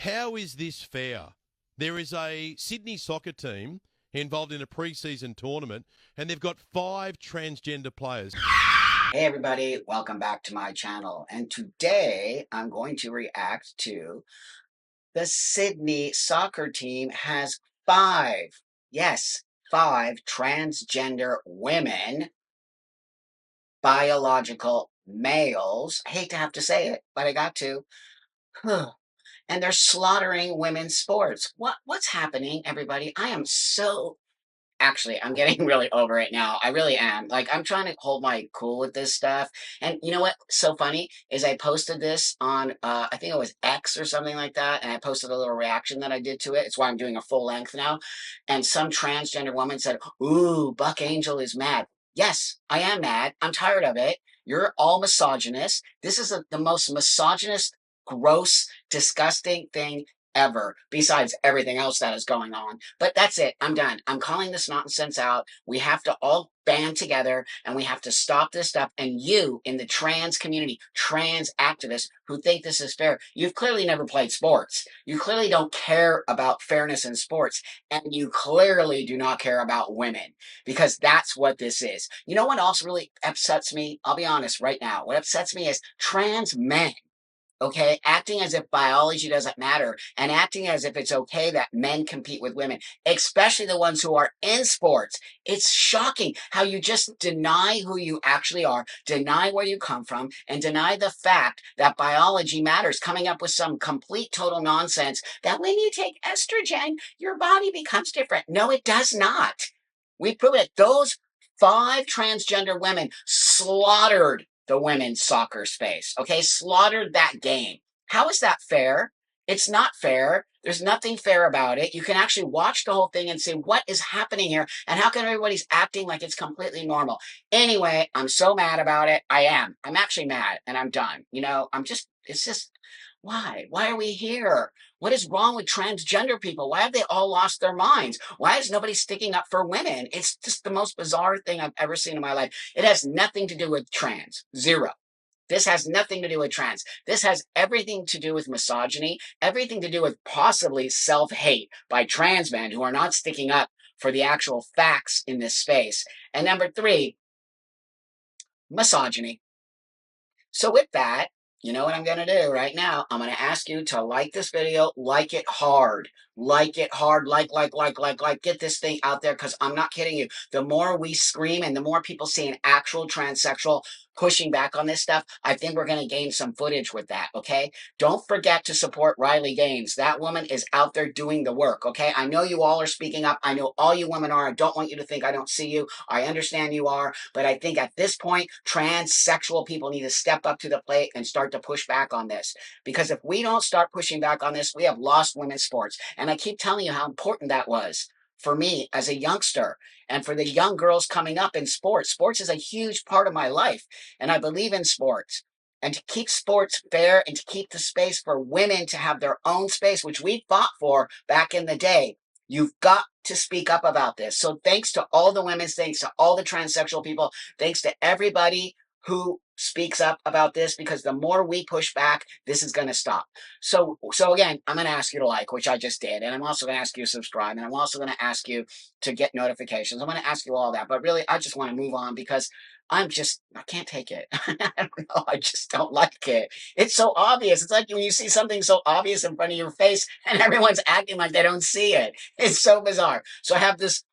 How is this fair? There is a Sydney soccer team involved in a pre-season tournament, and they've got 5 transgender players. Hey everybody, welcome back to my channel. And today I'm going to react to the Sydney soccer team has 5, yes, 5 transgender women, biological males. I hate to have to say it, but I got to. And they're slaughtering women's sports. What's happening, everybody? Actually, I'm getting really over it now. I really am. Like, I'm trying to hold my cool with this stuff. And you know what's so funny is I posted this on, I think it was X or something like that. And I posted a little reaction that I did to it. It's why I'm doing a full length now. And some transgender woman said, "Ooh, Buck Angel is mad." Yes, I am mad. I'm tired of it. You're all misogynist. This is the most misogynist, gross, disgusting thing ever, besides everything else that is going on. But that's it. I'm done. I'm calling this nonsense out. We have to all band together and we have to stop this stuff. And you in the trans community, trans activists who think this is fair, you've clearly never played sports. You clearly don't care about fairness in sports. And you clearly do not care about women, because that's what this is. You know what also really upsets me? I'll be honest right now. What upsets me is trans men, okay, acting as if biology doesn't matter and acting as if it's okay that men compete with women, especially the ones who are in sports. It's shocking how you just deny who you actually are, deny where you come from, and deny the fact that biology matters, coming up with some complete total nonsense that when you take estrogen, your body becomes different. No, it does not. We've proven it. Those 5 transgender women slaughtered the women's soccer space, okay? Slaughtered that game. How is that fair? It's not fair. There's nothing fair about it. You can actually watch the whole thing and say, what is happening here? And how come everybody's acting like it's completely normal? Anyway, I'm so mad about it. I am. I'm actually mad and I'm done. You know, it's just, why? Why are we here? What is wrong with transgender people? Why have they all lost their minds? Why is nobody sticking up for women? It's just the most bizarre thing I've ever seen in my life. It has nothing to do with trans. Zero. This has nothing to do with trans. This has everything to do with misogyny, everything to do with possibly self-hate by trans men who are not sticking up for the actual facts in this space. And number 3, misogyny. So with that, you know what I'm going to do right now? I'm going to ask you to like this video, like it hard. Like it hard, like, get this thing out there, because I'm not kidding you. The more we scream and the more people see an actual transsexual pushing back on this stuff, I think we're going to gain some footage with that, okay? Don't forget to support Riley Gaines. That woman is out there doing the work, okay? I know you all are speaking up. I know all you women are. I don't want you to think I don't see you. I understand you are. But I think at this point, transsexual people need to step up to the plate and start to push back on this. Because if we don't start pushing back on this, we have lost women's sports. And I keep telling you how important that was for me as a youngster and for the young girls coming up in sports. Sports is a huge part of my life, and I believe in sports. And to keep sports fair and to keep the space for women to have their own space, which we fought for back in the day, you've got to speak up about this. So thanks to all the women, thanks to all the transsexual people, thanks to everybody who speaks up about this, because the more we push back, this is going to stop. So again, I'm going to ask you to like, which I just did, and I'm also going to ask you to subscribe, and I'm also going to ask you to get notifications. I'm going to ask you all that, but really, I just want to move on because I can't take it. I don't know. I just don't like it. It's so obvious. It's like when you see something so obvious in front of your face and everyone's acting like they don't see it. It's so bizarre. So I have this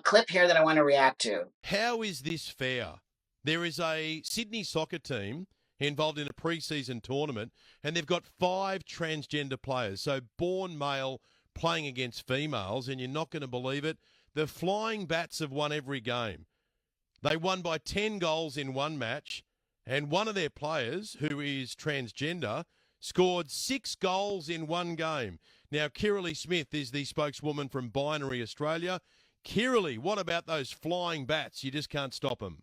clip here that I want to react to. How is this fair? There is a Sydney soccer team involved in a pre-season tournament, and they've got 5 transgender players, so born male playing against females, and you're not going to believe it, the Flying Bats have won every game. They won by 10 goals in one match, and one of their players, who is transgender, scored 6 goals in one game. Now, Kiralee Smith is the spokeswoman from Binary Australia. Kiralee, what about those Flying Bats? You just can't stop them.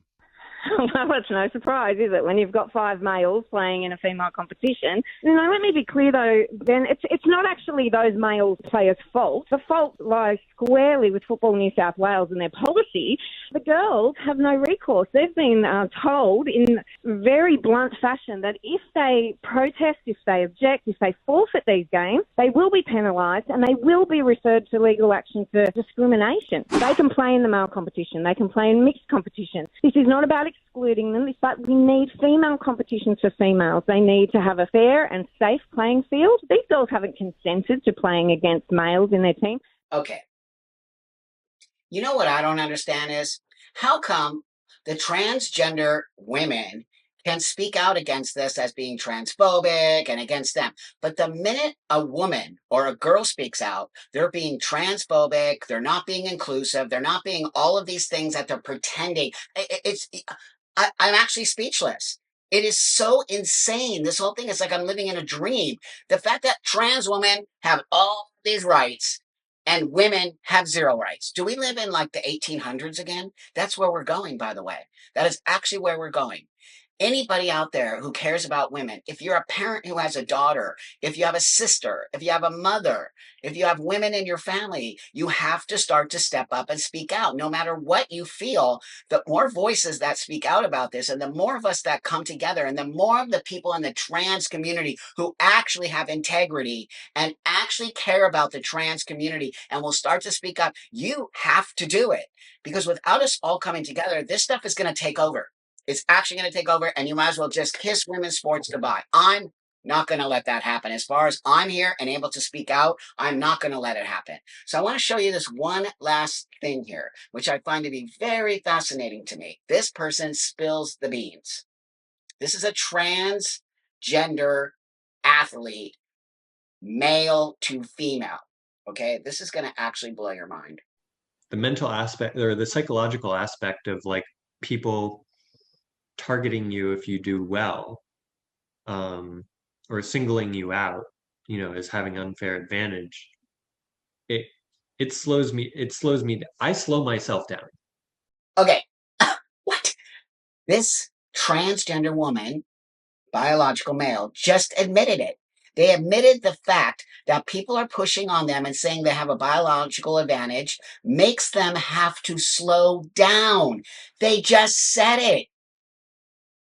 Well, it's no surprise, is it, when you've got 5 males playing in a female competition? Let me be clear, though, Ben, it's not actually those male players' fault. The fault lies squarely with Football New South Wales and their policy. The girls have no recourse. They've been told in very blunt fashion that if they protest, if they object, if they forfeit these games, they will be penalised and they will be referred to legal action for discrimination. They can play in the male competition. They can play in mixed competition. This is not about excluding them, but we need female competitions for females. They need to have a fair and safe playing field. These girls haven't consented to playing against males in their team. Okay. You know what I don't understand is, how come the transgender women can speak out against this as being transphobic and against them, but the minute a woman or a girl speaks out, they're being transphobic, they're not being inclusive, they're not being all of these things that they're pretending. I'm actually speechless. It is so insane. This whole thing is like I'm living in a dream. The fact that trans women have all these rights and women have 0 rights. Do we live in like the 1800s again? That's where we're going, by the way. That is actually where we're going. Anybody out there who cares about women, if you're a parent who has a daughter, if you have a sister, if you have a mother, if you have women in your family, you have to start to step up and speak out. No matter what you feel, the more voices that speak out about this, and the more of us that come together, and the more of the people in the trans community who actually have integrity and actually care about the trans community and will start to speak up, you have to do it. Because without us all coming together, this stuff is going to take over. It's actually going to take over, and you might as well just kiss women's sports goodbye. I'm not going to let that happen. As far as I'm here and able to speak out, I'm not going to let it happen. So I want to show you this one last thing here, which I find to be very fascinating to me. This person spills the beans. This is a transgender athlete, male to female. Okay, this is going to actually blow your mind. The mental aspect or the psychological aspect of like people targeting you if you do well, or singling you out, as having unfair advantage. It slows me. I slow myself down. Okay. What? This transgender woman, biological male, just admitted it. They admitted the fact that people are pushing on them and saying they have a biological advantage makes them have to slow down. They just said it.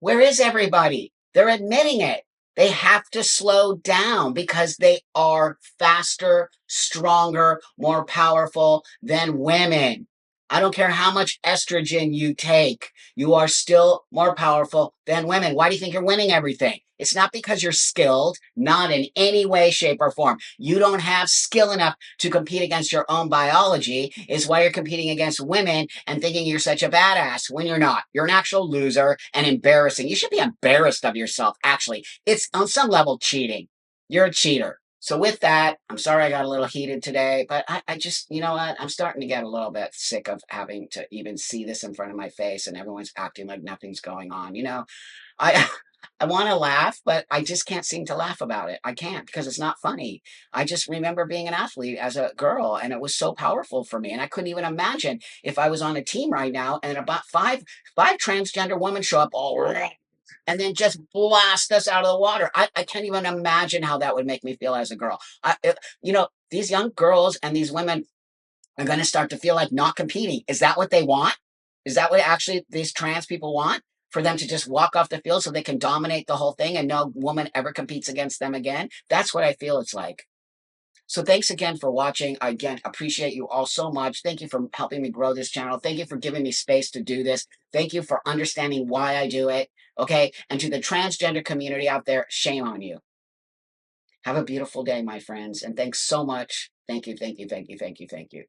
Where is everybody? They're admitting it. They have to slow down because they are faster, stronger, more powerful than women. I don't care how much estrogen you take, you are still more powerful than women. Why do you think you're winning everything? It's not because you're skilled, not in any way, shape, or form. You don't have skill enough to compete against your own biology, is why you're competing against women and thinking you're such a badass when you're not. You're an actual loser and embarrassing. You should be embarrassed of yourself, actually. It's on some level cheating. You're a cheater. So with that, I'm sorry I got a little heated today, but I just, you know what? I'm starting to get a little bit sick of having to even see this in front of my face and everyone's acting like nothing's going on. I I want to laugh, but I just can't seem to laugh about it. I can't because it's not funny. I just remember being an athlete as a girl and it was so powerful for me. And I couldn't even imagine if I was on a team right now and about five transgender women show up all and then just blast us out of the water. I can't even imagine how that would make me feel as a girl. These young girls and these women are going to start to feel like not competing. Is that what they want? Is that what actually these trans people want? For them to just walk off the field so they can dominate the whole thing and no woman ever competes against them again? That's what I feel it's like. So thanks again for watching. I again appreciate you all so much. Thank you for helping me grow this channel. Thank you for giving me space to do this. Thank you for understanding why I do it. Okay. And to the transgender community out there, shame on you. Have a beautiful day, my friends. And thanks so much. Thank you. Thank you. Thank you. Thank you. Thank you.